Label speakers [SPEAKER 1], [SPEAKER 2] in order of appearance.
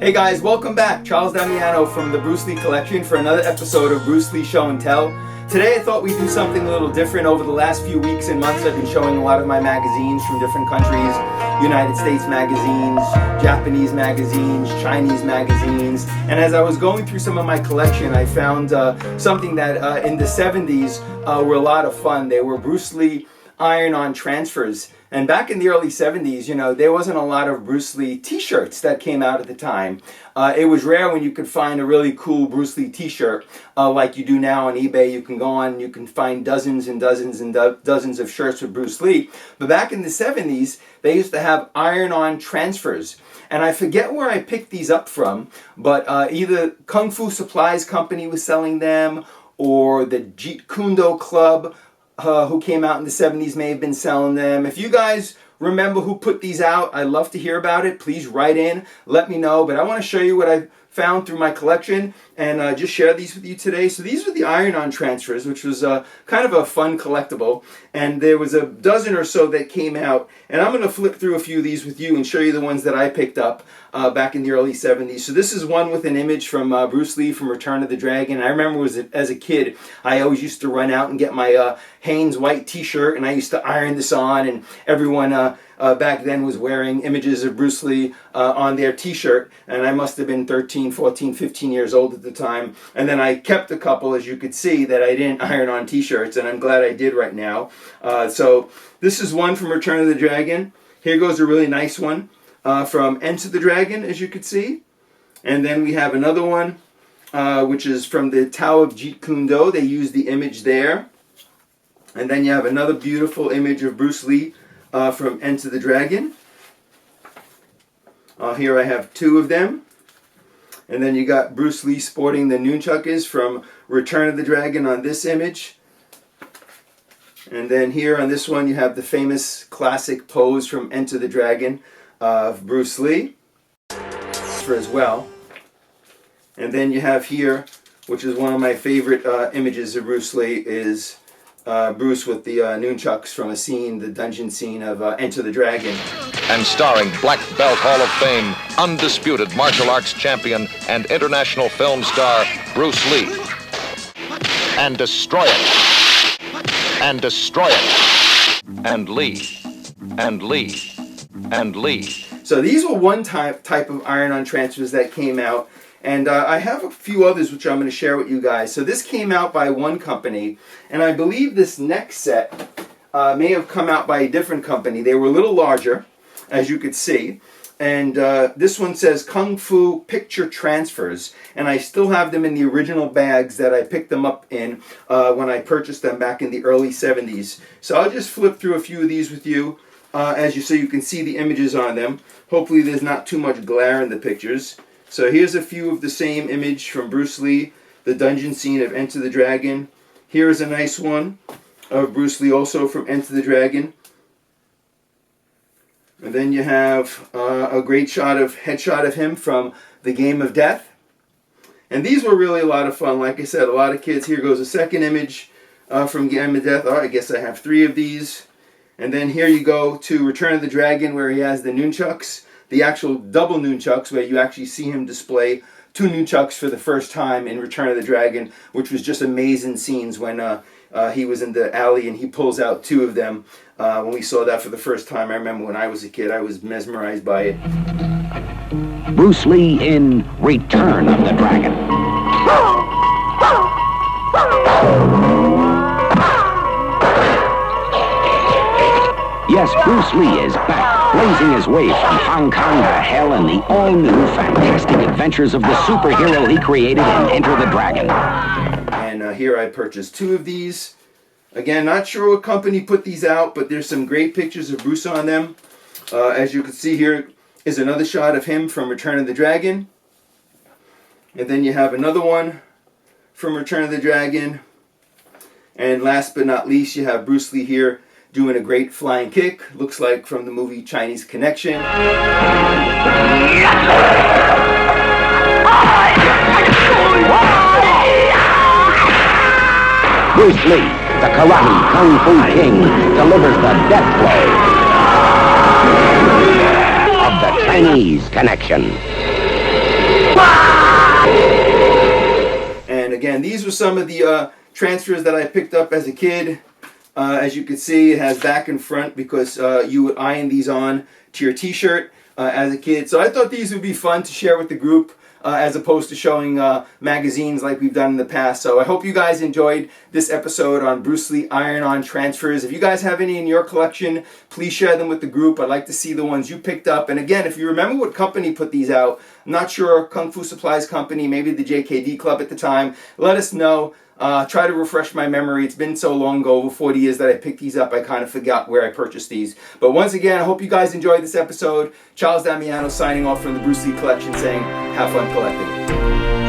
[SPEAKER 1] Hey guys, welcome back. Charles Damiano from the Bruce Lee Collection for another episode of Bruce Lee Show and Tell. Today I thought we'd do something a little different. Over the last few weeks and months I've been showing a lot of my magazines from different countries. United States magazines, Japanese magazines, Chinese magazines. And as I was going through some of my collection, I found something that in the 70s were a lot of fun. They were Bruce Lee iron-on transfers. And back in the early 70s, you know, there wasn't a lot of Bruce Lee t-shirts that came out at the time. It was rare when you could find a really cool Bruce Lee t-shirt like you do now on eBay. You can go on, you can find dozens and dozens and dozens of shirts with Bruce Lee. But back in the 70s, they used to have iron-on transfers. And I forget where I picked these up from, but either Kung Fu Supplies Company was selling them, or the Jeet Kune Do Club, who came out in the 70s, may have been selling them. If you guys remember who put these out, I'd love to hear about it. Please write in, let me know. But I want to show you what I found through my collection and just share these with you today. So these were the iron-on transfers, which was kind of a fun collectible. And there was a dozen or so that came out. And I'm going to flip through a few of these with you and show you the ones that I picked up back in the early 70s. So this is one with an image from Bruce Lee from Return of the Dragon. I remember as a kid, I always used to run out and get my Hanes white t-shirt, and I used to iron this on, and everyone back then was wearing images of Bruce Lee on their t-shirt, and I must have been 13, 14, 15 years old at the time. And then I kept a couple, as you could see, that I didn't iron on t-shirts, and I'm glad I did right now. So this is one from Return of the Dragon. Here goes a really nice one from Enter the Dragon, as you could see. And then we have another one, which is from the Tao of Jeet Kune Do. They used the image there. And then you have another beautiful image of Bruce Lee from Enter the Dragon. Here I have two of them. And then you got Bruce Lee sporting the nunchuckers from Return of the Dragon on this image. And then here on this one you have the famous classic pose from Enter the Dragon of Bruce Lee as well. And then you have here, which is one of my favorite images of Bruce Lee, is Bruce with the nunchucks from a scene, the dungeon scene of Enter the Dragon.
[SPEAKER 2] And starring Black Belt Hall of Fame, undisputed martial arts champion, and international film star Bruce Lee. And destroy it. And destroy it. And Lee. And Lee. And Lee.
[SPEAKER 1] So these were one type of iron-on transfers that came out. And I have a few others which I'm going to share with you guys. So this came out by one company, and I believe this next set may have come out by a different company. They were a little larger, as you could see. And this one says Kung Fu Picture Transfers. And I still have them in the original bags that I picked them up in when I purchased them back in the early 70s. So I'll just flip through a few of these with you so you can see the images on them. Hopefully there's not too much glare in the pictures. So here's a few of the same image from Bruce Lee, the dungeon scene of Enter the Dragon. Here's a nice one of Bruce Lee also from Enter the Dragon. And then you have a great headshot of him from The Game of Death. And these were really a lot of fun. Like I said, a lot of kids. Here goes a second image from Game of Death. Oh, I guess I have three of these. And then here you go to Return of the Dragon, where he has the nunchucks. The actual double nunchucks, where you actually see him display two nunchucks for the first time in Return of the Dragon, which was just amazing scenes when he was in the alley and he pulls out two of them. When we saw that for the first time, I remember when I was a kid, I was mesmerized by it.
[SPEAKER 3] Bruce Lee in Return of the Dragon. Yes, Bruce Lee is back, blazing his way from Hong Kong to hell in the all-new fantastic adventures of the superhero he created in Enter the Dragon.
[SPEAKER 1] And here I purchased two of these. Again, not sure what company put these out, but there's some great pictures of Bruce on them. As you can see, here is another shot of him from Return of the Dragon. And then you have another one from Return of the Dragon. And last but not least, you have Bruce Lee here doing a great flying kick. Looks like from the movie Chinese Connection.
[SPEAKER 3] Bruce Lee, the karate kung fu king, delivers the death blow of the Chinese Connection.
[SPEAKER 1] And again, these were some of the transfers that I picked up as a kid. As you can see, it has back and front because you would iron these on to your t-shirt as a kid. So I thought these would be fun to share with the group as opposed to showing magazines like we've done in the past. So I hope you guys enjoyed this episode on Bruce Lee iron-on transfers. If you guys have any in your collection, please share them with the group. I'd like to see the ones you picked up. And again, if you remember what company put these out, I'm not sure, Kung Fu Supplies Company, maybe the JKD Club at the time, let us know. Try to refresh my memory. It's been so long ago, over 40 years that I picked these up, I kind of forgot where I purchased these. But once again, I hope you guys enjoyed this episode. Charles Damiano signing off from the Bruce Lee collection saying, have fun collecting.